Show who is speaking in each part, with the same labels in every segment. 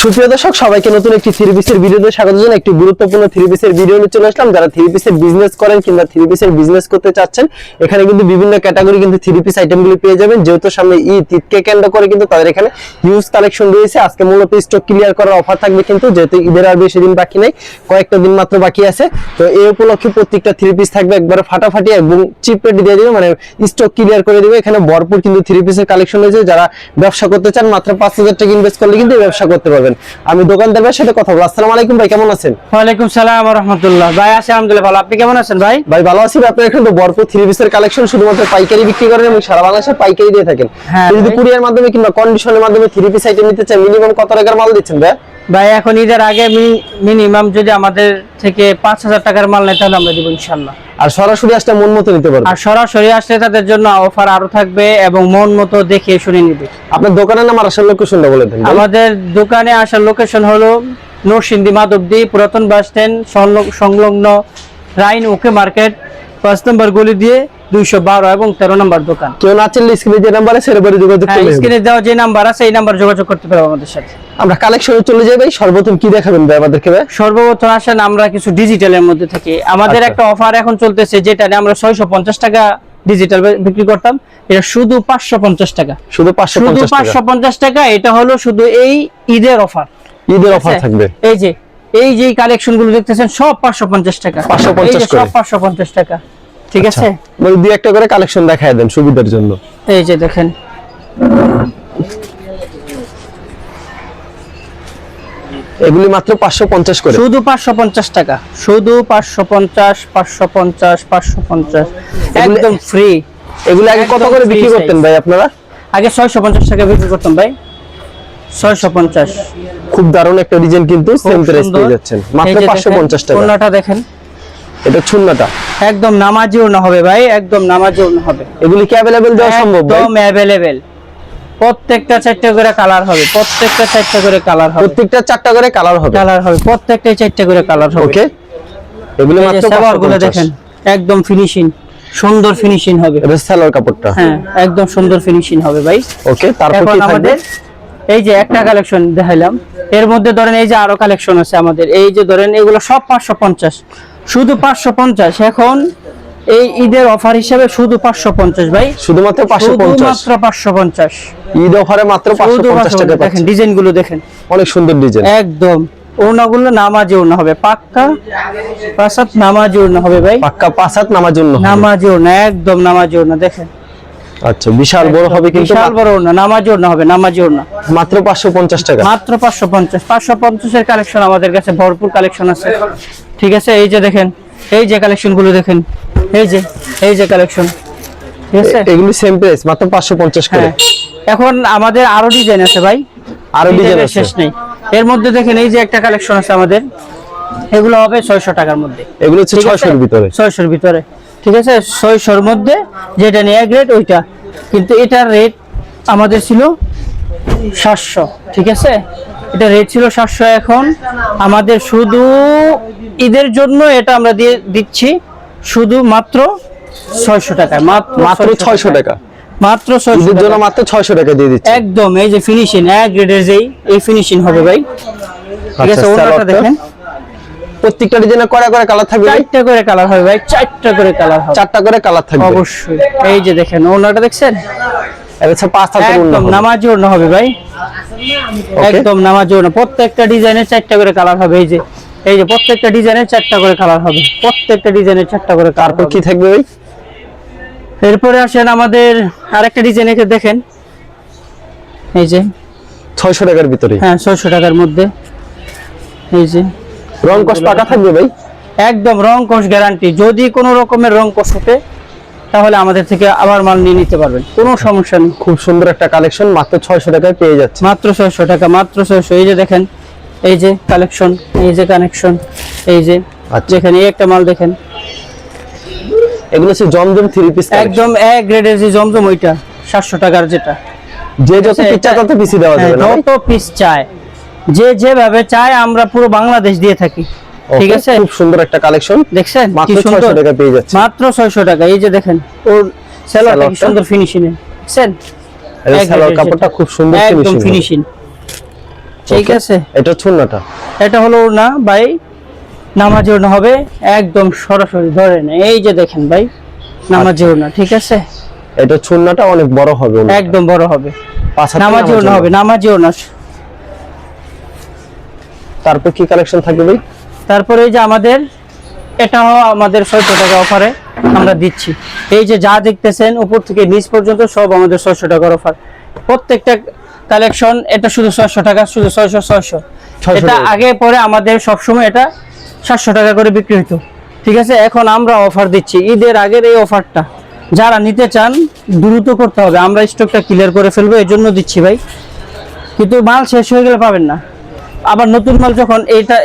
Speaker 1: সুপ্রিয় দর্শক সবাইকে নতুন একটি থ্রি পিসের ভিডিওতে স্বাগত জানাই। একটি গুরুত্বপূর্ণ থ্রি পিসের ভিডিও নিয়ে চলে আসলাম। যারা থ্রি পিসের বিজনেস করেন কিংবা থ্রি পিসের বিজনেস করতে চাচ্ছেন, এখানে কিন্তু বিভিন্ন ক্যাটাগরি কিন্তু থ্রি পিস আইটেমগুলো পেয়ে যাবেন। যেহেতু সামনে ঈদকে কেন্দ্র করে কিন্তু তাদের এখানে হিউজ কালেকশন রয়েছে। আজকে মূলত স্টক ক্লিয়ার করার অফার থাকবে, কিন্তু যেহেতু ঈদের আর বেশি দিন বাকি নেই, কয়েকটা দিন মাত্র বাকি আছে। তো এই উপলক্ষে প্রত্যেকটা থ্রি পিস থাকবে একবারে ফাটাফাটি এবং চিপ রেট দিয়ে দিবে, মানে স্টক ক্লিয়ার করে দিবে। এখানে ভরপুর কিন্তু থ্রি পিসের কালেকশন রয়েছে। যারা ব্যবসা করতে চান মাত্র ৫,০০০ টাকা ইনভেস্ট করলে কিন্তু ব্যবসা করতে পারবেন। আমি দোকানদার ভাইয়ের সাথে কথা বলবো। আসসালামু আলাইকুম ভাই, কেমন আছেন?
Speaker 2: ওয়ালাইকুম সালাম ওয়া রাহমাতুল্লাহ। ভাই আছি আলহামদুলিল্লাহ ভালো। আপনি কেমন আছেন ভাই?
Speaker 1: ভাই ভালো আছি। আপনারা এখানে তো ভরপুর থ্রি পিসের কালেকশন শুধুমাত্র পাইকারি বিক্রি করেন এবং সারা বাংলাদেশে পাইকারি দিয়ে থাকেন। যদি কুরিয়ার মাধ্যমে কিংবা কন্ডিশনের মাধ্যমে থ্রি পিস আইটেম নিতে চান, মিনিমাম কত টাকার মাল দিচ্ছেন ভাই?
Speaker 2: ভাই এখন ঈদের আগে মিনিমাম যদি আমাদের থেকে ৫,০০০ টাকার মাল নেয় তাহলে আমরা দিব ইনশাআল্লাহ।
Speaker 1: আর সরাসরি আসলে মন মতো নিতে পারবেন।
Speaker 2: আর সরাসরি আসলে তাদের জন্য অফার আরো থাকবে এবং মন মতো দেখে শুনে নিবে।
Speaker 1: আপনার দোকানের নাম আর আসার লোকেশনটা বলে দেন।
Speaker 2: আমাদের দোকানে আসার লোকেশন হলো নরসিংদী মাধবদী পুরাতন বাস স্ট্যান্ড সংলগ্ন রাইন ওকে মার্কেট ৫ নম্বর গলি দিয়ে ২১২ এবং ১৩ নম্বর দোকান।
Speaker 1: কেউ না চাইলে স্ক্রিনে যে নাম্বার আছে সেটার যোগাযোগ করলে হবে।
Speaker 2: স্ক্রিনে দেওয়া যে নাম্বার আছে এই নাম্বার যোগাযোগ করতে পারবে আমাদের সাথে।
Speaker 1: আমরা কালেকশনে চলে যাই ভাই। সর্বপ্রথম কি দেখাবেন ভাই আমাদেরকে? ভাই
Speaker 2: সর্বপ্রথম আসেন আমরা কিছু ডিজিটালের মধ্যে থেকে। আমাদের একটা অফার এখন চলতেছে, যেটা আমরা ৬৫০ টাকা ডিজিটাল বিক্রি করতাম, এটা শুধু ৫৫০ টাকা।
Speaker 1: শুধু
Speaker 2: ৫৫০ টাকা। এটা হলো শুধু এই ঈদের অফার।
Speaker 1: ঈদের অফার থাকবে।
Speaker 2: এই যে কালেকশন গুলো দেখতেছেন সব ৫৫০ টাকা।
Speaker 1: ৫৫০
Speaker 2: সব ৫৫০ টাকা। ঠিক আছে,
Speaker 1: মানে দুই একটা করে কালেকশন দেখায় দেন সুবিধার জন্য।
Speaker 2: এই যে দেখেন,
Speaker 1: এগুলি মাত্র ৫৫০ করে,
Speaker 2: শুধু ৫৫০ টাকা। শুধু ৫৫০ ৫৫০ ৫৫০ একদম ফ্রি।
Speaker 1: এগুলি আগে কত করে বিক্রি করতেন ভাই আপনারা?
Speaker 2: আগে ৬৫০ টাকা বিক্রি করতাম ভাই। ৬৫০।
Speaker 1: খুব দারুণ একটা ডিজাইন, কিন্তু সেম প্রাইস পেয়ে যাচ্ছেন মাত্র ৫৫০ টাকা।
Speaker 2: ওন্নাটা দেখেন,
Speaker 1: এটা ছুন্নাটা
Speaker 2: একদম নামাজি ওন্না হবে ভাই, একদম নামাজি ওন্না হবে।
Speaker 1: এগুলি কি अवेलेबल দেওয়া সম্ভব ভাই?
Speaker 2: একদম अवेलेबल। প্রত্যেকটা ৪টা করে কালার হবে, প্রত্যেকটা ৪টা করে কালার হবে,
Speaker 1: প্রত্যেকটা 4টা করে কালার হবে,
Speaker 2: প্রত্যেকটা ৪টা করে কালার হবে।
Speaker 1: ওকে, এগুলি মাত্র ৫৫০
Speaker 2: দেখেন, একদম ফিনিশিং, সুন্দর ফিনিশিং হবে।
Speaker 1: এটা সালোয়ার কাপড়টা,
Speaker 2: হ্যাঁ একদম সুন্দর ফিনিশিং হবে ভাই।
Speaker 1: ওকে, তারপর কি থাকবে?
Speaker 2: এই যে একটা কালেকশন দেখাইলাম, এর মধ্যে ধরেন এই যে আরো কালেকশন আছে আমাদের। এই যে ধরেন এগুলো সব ৫৫০, শুধু ৫৫০। এখন এই ঈদের অফার হিসেবে শুধু ৫৫০ ভাই,
Speaker 1: শুধুমাত্র ৫৫০,
Speaker 2: মাত্র ৫৫০
Speaker 1: ঈদ অফারে মাত্র ৫৫০ টাকা।
Speaker 2: দেখেন ডিজাইন গুলো দেখেন,
Speaker 1: অনেক সুন্দর ডিজাইন।
Speaker 2: একদম ওড়নাগুলো নামাজি ওড়না হবে, পাক্কা ৫ নামাজি ওড়না হবে ভাই,
Speaker 1: পাক্কা ৫ নামাজ জন্য
Speaker 2: নামাজি ওড়না, একদম নামাজি ওড়না। দেখেন
Speaker 1: আচ্ছা, বিশাল বড় হবে, কিন্তু
Speaker 2: বিশাল বড় ওড়না, নামাজি ওড়না হবে, নামাজি ওড়না
Speaker 1: মাত্র ৫৫০ টাকা।
Speaker 2: মাত্র ৫৫০। ৫৫০ এর কালেকশন আমাদের কাছে ভরপুর কালেকশন আছে। ঠিক আছে, এই যে দেখেন, এই যে কালেকশন গুলো দেখেন, এই যে কালেকশন। ঠিক আছে,
Speaker 1: এগুলি সেম প্রাইস মাত্র ৫৫০ করে।
Speaker 2: এখন আমাদের আরো ডিজাইন আছে ভাই,
Speaker 1: আরো ডিজাইন আছে,
Speaker 2: শেষ নেই। এর মধ্যে দেখেন এই যে একটা কালেকশন আছে আমাদের, এগুলো হবে ৬০০ টাকার মধ্যে।
Speaker 1: এগুলো হচ্ছে ৬০০ এর ভিতরে,
Speaker 2: ৬০০ এর ভিতরে। ঠিক আছে, ৬০০ এর মধ্যে যেটা নিয়ে গ্রেড ওইটা, কিন্তু এটার রেট আমাদের ছিল ৭০০। ঠিক আছে, এটা রেট ছিল ৭০০। এখন আমাদের শুধু ঈদের জন্য এটা আমরা দিয়ে দিচ্ছি শুধু মাত্র ৬০০ টাকা।
Speaker 1: মাত্র ৬০০ টাকা,
Speaker 2: মাত্র ৬০০
Speaker 1: ঈদের জন্য মাত্র ৬০০ টাকা দিয়ে দিচ্ছি।
Speaker 2: একদম এই যে ফিনিশিং, এক গ্রেডের এই ফিনিশিং হবে ভাই। ঠিক আছে, ওনাটা দেখেন,
Speaker 1: প্রত্যেকটা ডিজাইনে কয়টা করে কালার থাকবে?
Speaker 2: ৪টা করে কালার হবে ভাই, ৪টা করে কালার হবে,
Speaker 1: 4টা করে কালার থাকবে
Speaker 2: অবশ্যই। এই যে দেখেন ওনাটা দেখছেন,
Speaker 1: এটা হচ্ছে ৫ হাতের ওড়না,
Speaker 2: একদম নামাজি ওড়না হবে ভাই, একদম নামাজি ওড়না। প্রত্যেকটা ডিজাইনের ৪টা করে কালার হবে। এই যে প্রত্যেকটা ডিজাইনের ৪টা করে কালার হবে, প্রত্যেকটা ডিজাইনের ৪টা করে।
Speaker 1: তারপর কি থাকবে ভাই?
Speaker 2: এরপরে আসেন আমাদের আরেকটা ডিজাইন, একে দেখেন, এই যে
Speaker 1: ৬০০ টাকার ভিতরে,
Speaker 2: হ্যাঁ ৬০০ টাকার মধ্যে। এই যে
Speaker 1: রং কস পাকা থাকবে ভাই,
Speaker 2: একদম রং কস গ্যারান্টি। যদি কোনো রকমের রং কস ওঠে তাহলে আমাদের থেকে আবার মাল নিয়ে নিতে পারবেন, কোনো সমস্যা নেই।
Speaker 1: খুব সুন্দর একটা কালেকশন মাত্র ৬০০ টাকায় পেয়ে যাচ্ছে,
Speaker 2: মাত্র ৬০০ টাকা, মাত্র ৬০০। এই যে দেখেন, এই যে কালেকশন, এই যে কানেকশন, এই যে দেখেন, এই একটা মাল দেখেন,
Speaker 1: এগুলো হচ্ছে জমজম থ্রি পিস,
Speaker 2: একদম এক গ্রেডের যে জমজম, ওইটা ৭০০ টাকার। যেটা
Speaker 1: যে যত পিস চায় তত পিস দেওয়া যাবে না,
Speaker 2: যত পিস চায়, যে যেভাবে চায় আমরা পুরো বাংলাদেশ দিয়ে থাকি। ঠিক আছে,
Speaker 1: খুব সুন্দর একটা কালেকশন
Speaker 2: দেখছেন,
Speaker 1: মাত্র ৬০০ টাকা পেয়ে যাচ্ছে,
Speaker 2: মাত্র ৬০০ টাকা। এই যে দেখেন ওর সেলারটা কি সুন্দর ফিনিশিং এ, দেখছেন,
Speaker 1: সালোয়ার কাপড়টা খুব সুন্দর
Speaker 2: একদম ফিনিশিং। ঠিক
Speaker 1: Okay.
Speaker 2: আছে,
Speaker 1: এটা ছুন্নাটা।
Speaker 2: এটা হলো না ভাই, নামাজি ওড়না হবে একদম সরাসরি ধরেন, এই যে দেখেন ভাই নামাজি ওড়না, ঠিক আছে।
Speaker 1: এটা ছুন্নাটা অনেক বড় হবে, ওড়নাটা।
Speaker 2: একদম বড় হবে,
Speaker 1: পাঁচ হাতের
Speaker 2: নামাজি ওড়না হবে, নামাজি ওড়না।
Speaker 1: তারপর কি কালেকশন থাকবে ভাই?
Speaker 2: তারপরে এই যে আমাদের এটাও আমাদের 600 টাকা অফারে আমরা দিচ্ছি। এই যে যা দেখতেছেন উপর থেকে নিচ পর্যন্ত সব আমাদের 600 টাকার অফার, প্রত্যেকটা কালেকশন। এটা শুধু 600 টাকা, শুধু 600 600।
Speaker 1: 600
Speaker 2: এটা
Speaker 1: টাকা।
Speaker 2: আগে পরে আমাদের সব সময় এটা 700 টাকা করে বিক্রি হতো, ঠিক আছে। এখন আমরা অফার দিচ্ছি, ঈদের আগের এই অফারটা যারা নিতে চান দ্রুত করতে হবে, আমরা স্টকটা ক্লিয়ার করে ফেলবো, এই জন্য দিচ্ছি ভাই। কিন্তু মাল শেষ হয়ে গেলে পাবেন না, আবার নতুন মাল যখন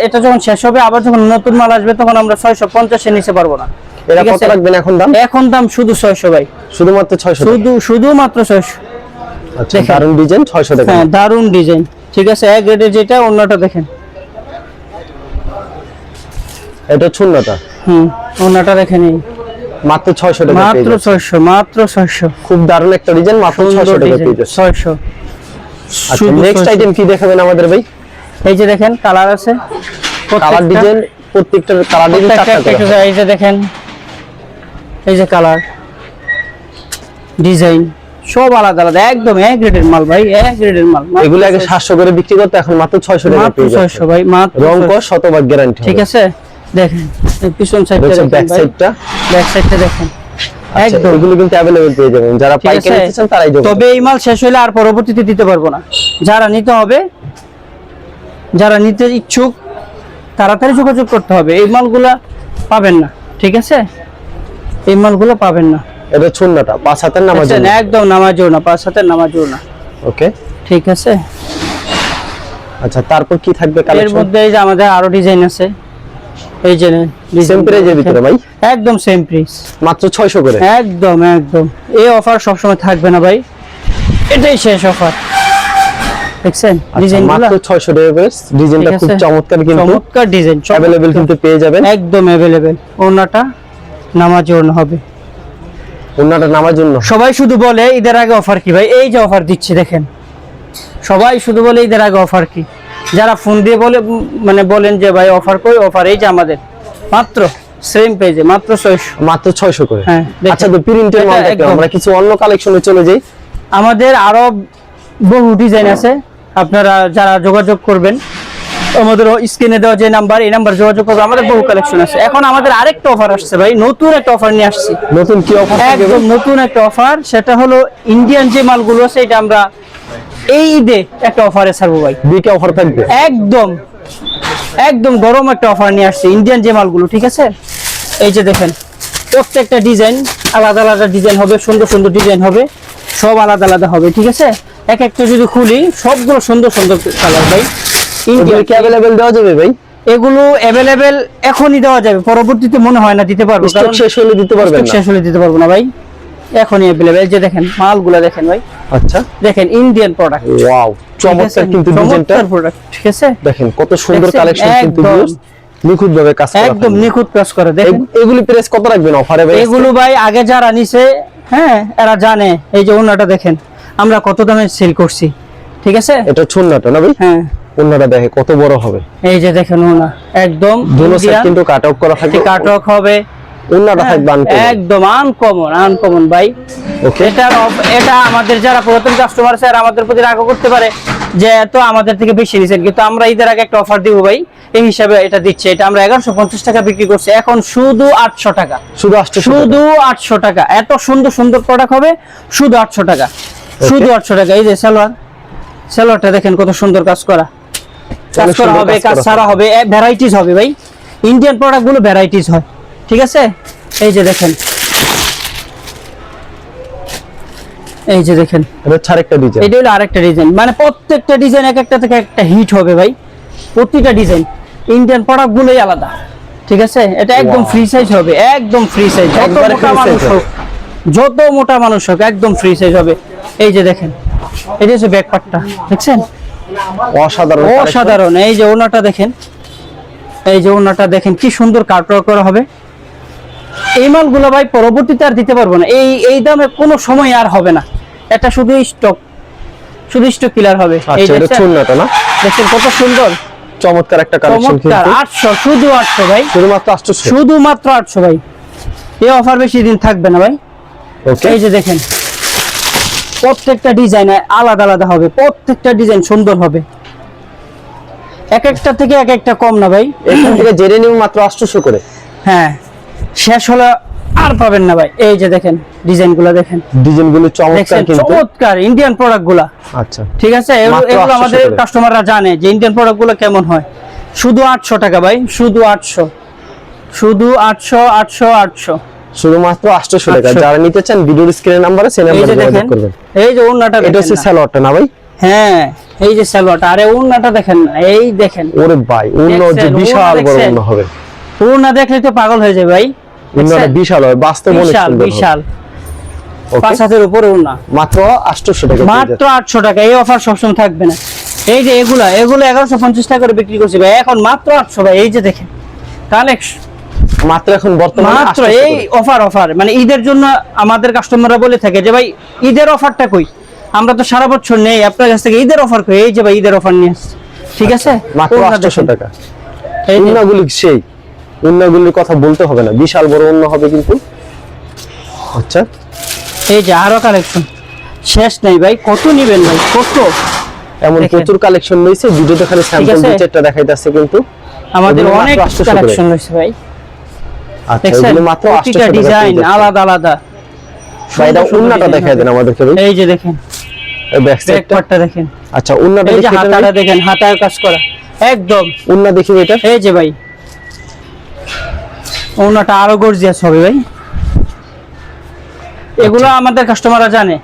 Speaker 2: এটা যখন শেষ হবে, আবার যখন নতুন মাল আসবে তখন আমরা 650 এর নিচে পারবো না।
Speaker 1: এরা
Speaker 2: ঠিক
Speaker 1: কত
Speaker 2: আছে?
Speaker 1: রাখবেন এখন দাম?
Speaker 2: এখন দাম শুধু 600 ভাই,
Speaker 1: শুধুমাত্র 600 টাকা।
Speaker 2: শুধুমাত্র 600।
Speaker 1: আচ্ছা,
Speaker 2: দেখেন।
Speaker 1: দারুন ডিজাইন, 600 টাকা।
Speaker 2: হ্যাঁ, দারুন ডিজাইন, ঠিক আছে। এক গ্রেডের যেটা অন্যটা দেখেন,
Speaker 1: এটা ছুন্নাটা
Speaker 2: অন্যটা দেখেন, এই
Speaker 1: মাত্র 600 টাকা পেয়ে
Speaker 2: মাত্র
Speaker 1: যাচ্ছে।
Speaker 2: 600, মাত্র 600।
Speaker 1: খুব দারুন একটা ডিজাইন, মাত্র 600 টাকা পেয়ে যাচ্ছে।
Speaker 2: 600।
Speaker 1: আচ্ছা,
Speaker 2: শুধু
Speaker 1: নেক্সট
Speaker 2: 600।
Speaker 1: আইটেম কি দেখাবেন আমাদের ভাই?
Speaker 2: এই যে দেখেন কালার আছে,
Speaker 1: কালার ডিজাইন, প্রত্যেকটার কালার ডিজাইন চারটা করে হবে।
Speaker 2: এই যে দেখেন, এই যে কালার ডিজাইন সব আলাদা আলাদা, একদম এক গ্রেডের মাল ভাই, এক গ্রেডের মাল।
Speaker 1: এগুলো আগে 700 করে বিক্রি করতে, এখন মাত্র 600 টাকা
Speaker 2: মাত্র
Speaker 1: পেয়ে যাচ্ছে।
Speaker 2: 600 ভাই, মাত্র
Speaker 1: রং
Speaker 2: 600।
Speaker 1: কস শতভাগ গ্যারান্টি।
Speaker 2: ঠিক আছে, দেখেন এই পিছন সাইডটা
Speaker 1: হচ্ছে
Speaker 2: দেখেন
Speaker 1: ব্যাক
Speaker 2: ভাই,
Speaker 1: সাইডটা।
Speaker 2: ব্যাক সাইডটা দেখেন, একদম।
Speaker 1: এগুলো কিন্তু अवेलेबल পেয়ে যাবেন, যারা
Speaker 2: ঠিক
Speaker 1: পাইকারি
Speaker 2: আছে?
Speaker 1: নিতে চান তারাই যোগাযোগ
Speaker 2: তবে এই মাল শেষ হলে আর পরবর্তীতে দিতে পারবো না। যারা নিতে হবে, যারা নিতে ইচ্ছুক তাড়াতাড়ি যোগাযোগ করতে হবে, এই মালগুলা পাবেন না, ঠিক আছে। এই মালগুলো পাবেন না।
Speaker 1: এটা ছুন্নাটা 5 হাতের নামাজ।
Speaker 2: দেখছেন? একদম নামাজও না, 5 হাতের নামাজও না,
Speaker 1: ওকে,
Speaker 2: ঠিক আছে।
Speaker 1: আচ্ছা, তারপর কি থাকবে
Speaker 2: এর
Speaker 1: কালেকশন?
Speaker 2: মধ্যে এই যে আমাদের আরো ডিজাইন আছে, এই যে
Speaker 1: সেম প্রাইজের ভিতরে ভাই,
Speaker 2: একদম সেম প্রাইস,
Speaker 1: মাত্র 600 করে।
Speaker 2: একদম একদম। এই অফার সবসময় থাকবে না ভাই, এটাই শেষ অফার। দেখছেন
Speaker 1: আচ্ছা,
Speaker 2: ডিজাইনগুলো,
Speaker 1: মাত্র 600 টাকা করে। ডিজাইনটা খুব চমৎকার, কিন্তু
Speaker 2: চমৎকার ডিজাইন,
Speaker 1: अवेलेबल কিন্তু পেয়ে যাবেন।
Speaker 2: একদম अवेलेबल। ওনাটা নামাজি ওড়না হবে।
Speaker 1: ওনাটা নামার জন্য
Speaker 2: সবাই শুধু বলে ঈদের আগে অফার কি ভাই, এই যে অফার দিচ্ছি দেখেন, সবাই শুধু বলে ঈদের আগে অফার কি। যারা ফোন দিয়ে বলে মানে বলেন যে ভাই অফার কই, অফার এই যে আমাদের মাত্র সেম পেজে মাত্র 600।
Speaker 1: মাত্র 600 করে।
Speaker 2: হ্যাঁ, দেখেন।
Speaker 1: আচ্ছা, তো প্রিন্টের
Speaker 2: এটা
Speaker 1: মাল দেখো,
Speaker 2: একদম।
Speaker 1: আমরা কিছু অন্য কালেকশনে চলে যাই।
Speaker 2: আমাদের আরো বহু ডিজাইন আছে, আপনারা যারা যোগাযোগ করবেন আমাদের স্ক্রিনে দেওয়া যে নাম্বার, এই নাম্বার যোগাযোগ করবেন। আমাদের বহু কালেকশন আছে। এখন আমাদের আরেকটা অফার আসছে ভাই, নতুন একটা অফার নিয়ে আসছি,
Speaker 1: নতুন কি অফার থাকবে?
Speaker 2: একদম নতুন একটা অফার। সেটা হলো ইন্ডিয়ান যে মালগুলো আছে, এটা আমরা এই ঈদে একটা অফারে ছাড়বো ভাই,
Speaker 1: বিকে অফার থাকবে।
Speaker 2: একদম একদম গরম একটা অফার নিয়ে আসছে ইন্ডিয়ান যে মালগুলো, ঠিক আছে। এই যে দেখেন, প্রত্যেকটা ডিজাইন আলাদা আলাদা ডিজাইন হবে, সুন্দর সুন্দর ডিজাইন হবে, সব আলাদা আলাদা হবে, ঠিক আছে। এক একটা যদি খুলি সবগুলো সুন্দর সুন্দর কালার ভাই।
Speaker 1: এগুলো কি अवेलेबल দেওয়া যাবে ভাই?
Speaker 2: এগুলো অ্যাভেলেবেল এখনই দেওয়া যাবে, পরবর্তীতে মনে হয় না দিতে পারবো,
Speaker 1: স্টক শেষ হলে দিতে পারবেন
Speaker 2: স্টক
Speaker 1: না।
Speaker 2: শেষ হলে দিতে পারবো না ভাই, এখনই অ্যাভেলেবেল। যে দেখেন মালগুলা দেখেন ভাই,
Speaker 1: আচ্ছা,
Speaker 2: দেখেন ইন্ডিয়ান প্রোডাক্ট,
Speaker 1: ওয়াও, চমৎকার কিন্তু ডিজাইনটা
Speaker 2: প্রোডাক্ট, ঠিক আছে।
Speaker 1: দেখেন কত সুন্দর
Speaker 2: দেখছেন?
Speaker 1: কালেকশন, কিন্তু
Speaker 2: একদম।
Speaker 1: নিখুঁত ভাবে কাজ করা
Speaker 2: একদম
Speaker 1: থাকবে।
Speaker 2: নিখুঁত কাজ করে দেখেন।
Speaker 1: এগুলি প্রাইস কত রাখবেন অফারে ভাই?
Speaker 2: এগুলো ভাই আগে যারা নিছে, হ্যাঁ এরা জানে। এই যে ওনাটা দেখেন আমরা কত দামে সেল করছি, ঠিক আছে।
Speaker 1: এটা ছুন্নাটা না ভাই?
Speaker 2: হ্যাঁ,
Speaker 1: ওনাটা দেখে কত বড় হবে।
Speaker 2: এই যে দেখেন ওনা একদম
Speaker 1: দুনো সাইড কিন্তু কাট অফ করা থাকবে।
Speaker 2: কাটক হবে,
Speaker 1: ওনাটা থাকবে আনকমন।
Speaker 2: একদম আনকমন ভাই।
Speaker 1: ওকে,
Speaker 2: এটা আমাদের যারা পুরাতন কাস্টমার আছে আর আমাদের প্রতি রাগ করতে পারে যে এত আমাদের থেকে বেশি নিছেন, কিন্তু আমরা ঈদের আগে একটা অফার দিব ভাই, এই হিসাবে এটা দিচ্ছে। এটা আমরা 1150 টাকা বিক্রি করছি, এখন শুধু 800 টাকা,
Speaker 1: শুধু 800
Speaker 2: শুধু 800 টাকা। এত সুন্দর সুন্দর প্রোডাক্ট হবে, শুধু 800 টাকা, শুধু 800 টাকা। এই যে সালোয়ারটা দেখেন কত সুন্দর কাজ করা, কাজ করা হবে, কাজ ছাড়া হবে, ভ্যারাইটিস হবে ভাই। ইন্ডিয়ান প্রোডাক্ট গুলো ভ্যারাইটিস হয়, ঠিক আছে। এই যে দেখেন, এই যে দেখেন,
Speaker 1: এটা ছাড় একটা ডিজাইন।
Speaker 2: এটা হলো আরেকটা ডিজাইন। মানে প্রত্যেকটা ডিজাইন এক একটা থেকে একটা হিট হবে ভাই, প্রতিটা ডিজাইন। ইন্ডিয়ান প্রোডাক্ট গুলোই আলাদা, ঠিক আছে। এটা একদম ফ্রি সাইজ হবে, একদম ফ্রি সাইজ, যত
Speaker 1: একবারে
Speaker 2: মোটা
Speaker 1: free size
Speaker 2: মানুষ হোক, যত মোটা মানুষ হোক একদম ফ্রি সাইজ হবে। এই যে দেখেন, এটা হচ্ছে ব্যাক পার্টটা, দেখছেন
Speaker 1: অসাধারণ
Speaker 2: অসাধারণ। এই যে ওনাটা দেখেন, এই যে ওনাটা দেখেন কি সুন্দর কাটওয়ার্ক করা হবে। এই মালগুলো ভাই পরবর্তীতে আর দিতে পারবো না, এই দামে কোনো সময় আর হবে না। এটা শুধু স্টক ক্লিয়ার হবে। এই
Speaker 1: আচ্ছা, এটা
Speaker 2: দেখছেন?
Speaker 1: ছুন্নাটা না?
Speaker 2: দেখেন কত সুন্দর,
Speaker 1: চমৎকার একটা কালেকশন
Speaker 2: চমৎকার।
Speaker 1: কিন্তু
Speaker 2: 800, শুধু 800 ভাই,
Speaker 1: শুধুমাত্র 800।
Speaker 2: শুধুমাত্র 800 ভাই। এই অফার বেশি দিন থাকবে না ভাই।
Speaker 1: ওকে,
Speaker 2: এই যে দেখেন প্রত্যেকটা ডিজাইন আলাদা আলাদা হবে, প্রত্যেকটা ডিজাইন সুন্দর হবে, এক একটা থেকে এক একটা কম না ভাই।
Speaker 1: এখান থেকে জেনে নিব মাত্র 800 করে।
Speaker 2: হ্যাঁ, শেষ হলে আর পাবেন না ভাই। এই যে দেখেন ডিজাইনগুলো দেখেন,
Speaker 1: ডিজাইনগুলো চমৎকার
Speaker 2: দেখছেন
Speaker 1: কিন্তু।
Speaker 2: চমৎকার ইন্ডিয়ান প্রোডাক্টগুলো।
Speaker 1: আচ্ছা,
Speaker 2: ঠিক আছে,
Speaker 1: মাত্র
Speaker 2: এগুলো
Speaker 1: 800
Speaker 2: আমাদের
Speaker 1: করে।
Speaker 2: কাস্টমাররা জানে যে ইন্ডিয়ান প্রোডাক্টগুলো কেমন হয়। শুধু 800 টাকা ভাই, শুধু 800, শুধু 800, 800, 800।
Speaker 1: শুধুমাত্র 800 টাকা।
Speaker 2: 800
Speaker 1: যারা নিতে চান ভিডিওর স্ক্রিনে নাম্বারে সেই
Speaker 2: এই
Speaker 1: নাম্বারে
Speaker 2: যে দেখেন,
Speaker 1: যোগাযোগ করবেন।
Speaker 2: এই যে ওন্নাটা
Speaker 1: এটা
Speaker 2: দেখেন
Speaker 1: হচ্ছে
Speaker 2: না।
Speaker 1: সালোয়ারটা না ভাই?
Speaker 2: হ্যাঁ, এই যে সালোয়ারটা, আরে ওন্নাটা দেখেন না, এই দেখেন।
Speaker 1: ওরে ভাই, অন্য যে
Speaker 2: দেখছেন,
Speaker 1: বিশাল
Speaker 2: ওন্না
Speaker 1: বড়
Speaker 2: দেখছেন?
Speaker 1: অন্য হবে।
Speaker 2: ওন্না দেখলে তো পাগল হয়ে যায় ভাই।
Speaker 1: অন্যটা
Speaker 2: দেখছেন?
Speaker 1: বিশাল হবে, বাস্তবে অনেক
Speaker 2: বিশাল
Speaker 1: সুন্দর হবে।
Speaker 2: বিশাল,
Speaker 1: ওকে,
Speaker 2: 5 হাতের উপরে ওন্না।
Speaker 1: মাত্র 800 টাকা পেয়ে
Speaker 2: মাত্র
Speaker 1: যাচ্ছেন।
Speaker 2: 800 টাকা। এই অফার সবসময় থাকবে না। এই যে এগুলো 1150 টাকা করে বিক্রি করছি ভাই, এখন মাত্র 800 ভাই। এই যে দেখেন কালেকশন,
Speaker 1: মাত্র এখন বর্তমানে
Speaker 2: মাত্র
Speaker 1: 800
Speaker 2: এই
Speaker 1: করে।
Speaker 2: অফার মানে ঈদের জন্য আমাদের কাস্টমাররা বলে থাকে যে ভাই ঈদের অফারটা কই, আমরা তো সারা বছর নেই আপনার কাছ থেকে, ঈদের অফার কই? এই যে ভাই ঈদের অফার নিয়ে আসছে। ঠিক আছে,
Speaker 1: মাত্র
Speaker 2: ওন্না
Speaker 1: 800
Speaker 2: দেখেন।
Speaker 1: টাকা।
Speaker 2: এই যে,
Speaker 1: উন্নাগুলি সেই উন্নাগুলির কথা বলতে হবে না, বিশাল বড় উন্ন হবে কিন্তু। আচ্ছা,
Speaker 2: এই যে আরো কালেকশন শেষ নেই ভাই, কত নিবেন ভাই, কত?
Speaker 1: এমন
Speaker 2: দেখেন।
Speaker 1: প্রচুর কালেকশন রয়েছে, ভিডিওতে খালি স্যাম্পল
Speaker 2: আছে?
Speaker 1: দুই চারটা দেখাইতাছে কিন্তু।
Speaker 2: আমাদের
Speaker 1: এগুলো মাত্র
Speaker 2: অনেক
Speaker 1: 800 করে।
Speaker 2: কালেকশন রয়েছে ভাই।
Speaker 1: আচ্ছা,
Speaker 2: দেখছেন
Speaker 1: এগুলো মাত্র 800
Speaker 2: প্রতিটা
Speaker 1: টাকা
Speaker 2: ডিজাইন
Speaker 1: পেয়ে যাচ্ছেন।
Speaker 2: আলাদা আলাদা।
Speaker 1: ভাই, এটা
Speaker 2: সুন্দর সুন্দর
Speaker 1: উন্নাটা
Speaker 2: design
Speaker 1: দেখাই দেন
Speaker 2: হবে।
Speaker 1: আমাদেরকে ভাই,
Speaker 2: এই যে দেখেন
Speaker 1: এই ব্যাক
Speaker 2: ব্যাক
Speaker 1: সাইডটা।
Speaker 2: পার্টটা দেখেন,
Speaker 1: আচ্ছা, উন্নাটা
Speaker 2: এই যে
Speaker 1: দেখি এটা
Speaker 2: হাতাটা
Speaker 1: ভাই।
Speaker 2: দেখেন, হাতার কাজ করা একদম।
Speaker 1: উন্না দেখি এটা।
Speaker 2: এই যে ভাই ওনাটা আরো গর্জিয়াস হবে ভাই। এগুলো আমাদের কাস্টমাররা জানে।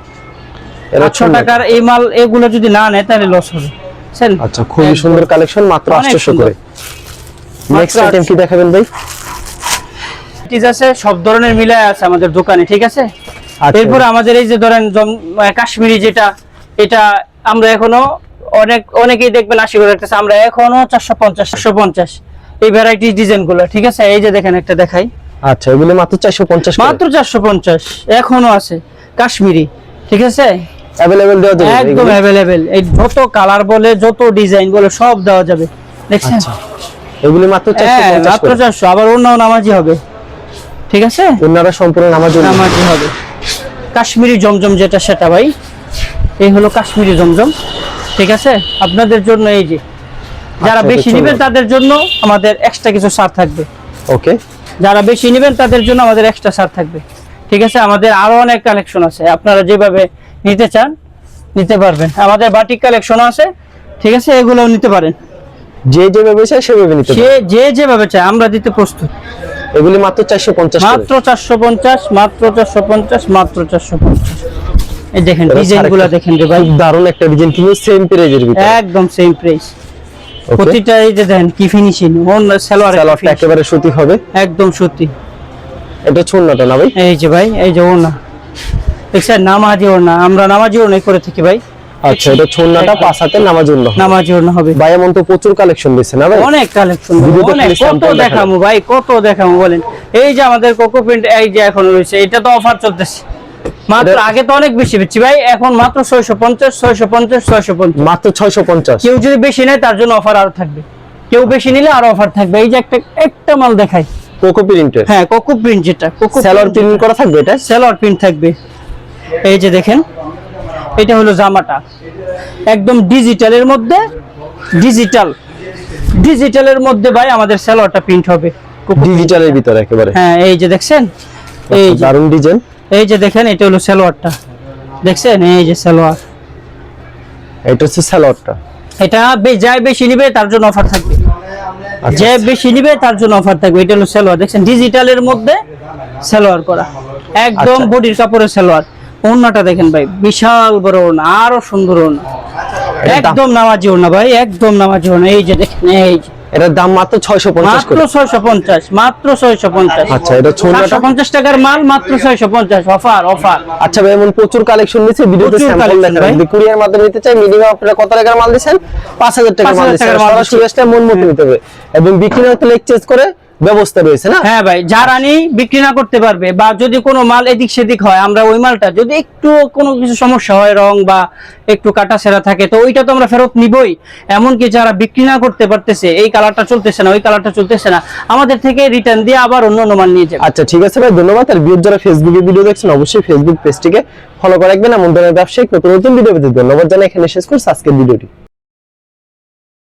Speaker 1: এটা
Speaker 2: 800 টাকার এই মাল এগুলো যদি না নেয় তাহলে লস হবে। বুঝছেন?
Speaker 1: আচ্ছা, খুবই
Speaker 2: একদম।
Speaker 1: সুন্দর কালেকশন, মাত্র
Speaker 2: অনেক
Speaker 1: 800
Speaker 2: সুন্দর।
Speaker 1: করে। নেক্সট আইটেম কি দেখাবেন ভাই?
Speaker 2: ঠিক আছে, সব ধরনের মিলায় আছে আমাদের দোকানে। ঠিক আছে,
Speaker 1: আচ্ছা।
Speaker 2: এরপরে আমাদের এই যে ধরেন কাশ্মীরি যেটা, এটা আমরা এখনো অনেকেই দেখবেন 80 করে রাখতেছে, আমরা এখনো 450 এই ভ্যারাইটি ডিজাইন গুলো। ঠিক আছে, এই যে দেখেন একটা দেখাই,
Speaker 1: আচ্ছা, এগুলো মাত্র 450 করে।
Speaker 2: মাত্র 450 এখনো আছে কাশ্মীরি। ঠিক আছে,
Speaker 1: अवेलेबल দেওয়া যাবে
Speaker 2: একদম অ্যাভেলেবেল। এই যত কালার বলে যত ডিজাইন বলে সব দেওয়া যাবে। দেখছেন,
Speaker 1: আচ্ছা, এগুলো মাত্র
Speaker 2: হ্যাঁ
Speaker 1: 450
Speaker 2: মাত্র
Speaker 1: করে।
Speaker 2: 400। আবার অন্যান্য নামাজি হবে। ঠিক আছে,
Speaker 1: ওনারা সম্পূর্ণ নামার জন্য।
Speaker 2: নামাজি হবে। কাশ্মীরি জমজম যেটা সেটা ভাই, এই হলো কাশ্মীরি জমজম। ঠিক আছে, আপনাদের জন্য এই যে যারা
Speaker 1: আচ্ছা,
Speaker 2: বেশি
Speaker 1: এটা
Speaker 2: নেবেন
Speaker 1: চলবে।
Speaker 2: তাদের জন্য আমাদের এক্সট্রা কিছু ছাড় থাকবে।
Speaker 1: ওকে,
Speaker 2: যারা বেশি নেবেন তাদের জন্য আমাদের এক্সট্রা ছাড় থাকবে। ঠিক আছে, আমাদের আরো অনেক কালেকশন আছে, আপনারা যেভাবে নিতে চান নিতে পারবেন। আমাদের বাটিক কালেকশন আছে। ঠিক আছে, এগুলোও নিতে পারেন।
Speaker 1: যে যেভাবে চায় সেভাবে নিতে
Speaker 2: সে
Speaker 1: পারে।
Speaker 2: যে যেভাবে চায় আমরা দিতে প্রস্তুত।
Speaker 1: এগুলি মাত্র 450 করে।
Speaker 2: মাত্র 450, মাত্র 450, মাত্র 450। এই দেখেন
Speaker 1: এবার
Speaker 2: ডিজাইনগুলো
Speaker 1: আরেকটা
Speaker 2: দেখেন রে ভাই,
Speaker 1: খুব দারুণ একটা ডিজাইন কিন্তু সেম প্রাইজের ভিতরে।
Speaker 2: একদম সেম প্রাইস।
Speaker 1: ওকে,
Speaker 2: প্রতিটা এই যে দেখেন কি ফিনিশিং, অন্য সালোয়ার
Speaker 1: সালোয়ারটা একেবারে সুতি হবে।
Speaker 2: একদম সত্যি।
Speaker 1: এটা ছুন্নাটা না ভাই?
Speaker 2: এই যে ভাই, এই যে ওনা দেখছেন, নামাজি ওনা, আমরা নামাজি ওনা করে থাকি ভাই।
Speaker 1: আচ্ছা, এটা ছুন্নাটা
Speaker 2: একদম।
Speaker 1: পাঁচ হাতে নামাজ জন্য হবে।
Speaker 2: নামাজি ওনা হবে।
Speaker 1: ভাই এমন তো প্রচুর কালেকশন দিচ্ছে না ভাই?
Speaker 2: অনেক কালেকশন,
Speaker 1: ভিডিওতে
Speaker 2: অনেক,
Speaker 1: খালি
Speaker 2: কত
Speaker 1: sample
Speaker 2: দেখামু ভাই, কত দেখামু বলেন। এই যে আমাদের কোকো প্রিন্ট এই যে এখন রয়েছে, এটা তো অফার চলতেছে মাত্র।
Speaker 1: এটা-
Speaker 2: আগে তো অনেক বেশি বেচছি ভাই, এখন মাত্র 650, 650, 650।
Speaker 1: মাত্র 650।
Speaker 2: কেউ যদি বেশি নেয় তার জন্য অফার আরো থাকবে, কেউ বেশি নিলে আরো অফার থাকবে। এই যে একটা মাল দেখাই,
Speaker 1: কোকো প্রিন্টের
Speaker 2: হ্যাঁ কোকো প্রিন্ট, যেটা কোকো
Speaker 1: সালোয়ার প্রিন্ট করা থাকবে এটা।
Speaker 2: সেলর প্রিন্ট থাকবে। এই যে দেখেন, এটা হলো জামাটা একদম ডিজিটালের মধ্যে, ডিজিটালের মধ্যে ভাই আমাদের সেলরটা প্রিন্ট হবে
Speaker 1: ডিজিটালের ভিতরে একেবারে।
Speaker 2: হ্যাঁ এই যে দেখছেন, এই যে
Speaker 1: দারুণ ডিজাইন।
Speaker 2: এই যে দেখেন, এটা হলো সালোয়ারটা দেখছেন, এই যে সালোয়ার।
Speaker 1: এটা হচ্ছে সালোয়ারটা।
Speaker 2: এটা যাই বেশি নিবে তার জন্য অফার থাকবে,
Speaker 1: আচ্ছা,
Speaker 2: যে বেশি নিবে তার জন্য অফার থাকবে। এটা হলো সালোয়ার, দেখছেন ডিজিটালের মধ্যে সালোয়ার করা, একদম
Speaker 1: আচ্ছা।
Speaker 2: বডির কাপড়ের সালোয়ার। ওড়নাটা দেখেন ভাই, বিশাল বড় ওড়না, আরো সুন্দর ওড়না, একদম নামাজি ওড়না ভাই, একদম নামাজি ওড়না। এই যে দেখেন, এই যে
Speaker 1: এটার দাম মাত্র 650
Speaker 2: মাত্র
Speaker 1: করে।
Speaker 2: 650, মাত্র 650।
Speaker 1: আচ্ছা, এটা ছুন্নাটা
Speaker 2: 750 টাকার মাল মাত্র 650, অফার অফার।
Speaker 1: আচ্ছা ভাই, এমন প্রচুর কালেকশন নিচ্ছে, ভিডিওতে
Speaker 2: প্রচুর
Speaker 1: স্যাম্পল
Speaker 2: collection
Speaker 1: দেখান।
Speaker 2: ভাই।
Speaker 1: যদি কুরিয়ার মাধ্যমে নিতে চাই, মিনিমাম আপনারা কত টাকার মাল দিবেন? 5000 টাকার মাল
Speaker 2: 5000
Speaker 1: দিবেন।
Speaker 2: টাকার মাল
Speaker 1: সরাসরি আসলে মন মতো নিতে হবে, এবং বিক্রি হতে এক্সচেঞ্জ করে ব্যবস্থা রয়েছে না?
Speaker 2: হ্যাঁ ভাই, যারা নি বিক্রি না করতে পারবে বা যদি কোনো মাল এদিক সেদিক হয়, আমরা ওই মালটা যদি একটু কোনো কিছু সমস্যা হয়, রং বা একটু কাটা ছেঁড়া থাকে, তো ওইটা তো আমরা ফেরত নিবই। এমনকি যারা বিক্রি না করতে পারতেছে, এই কালারটা চলতেছে না, ওই কালারটা চলতেছে না, আমাদের থেকে রিটার্ন দিয়ে আবার অন্য অন্য মাল নিয়ে যাবে।
Speaker 1: আচ্ছা ঠিক আছে ভাই, ধন্যবাদ। আর ভিউয়ার যারা ফেসবুকে ভিডিও দেখছেন অবশ্যই ফেসবুক পেজটিকে ফলো করে রাখবেন। এমন ধরনের ব্যবসায়িক নতুন নতুন ভিডিও পেতে ধন্যবাদ জানাই এখানে শেষ করছি আজকের ভিডিওটি।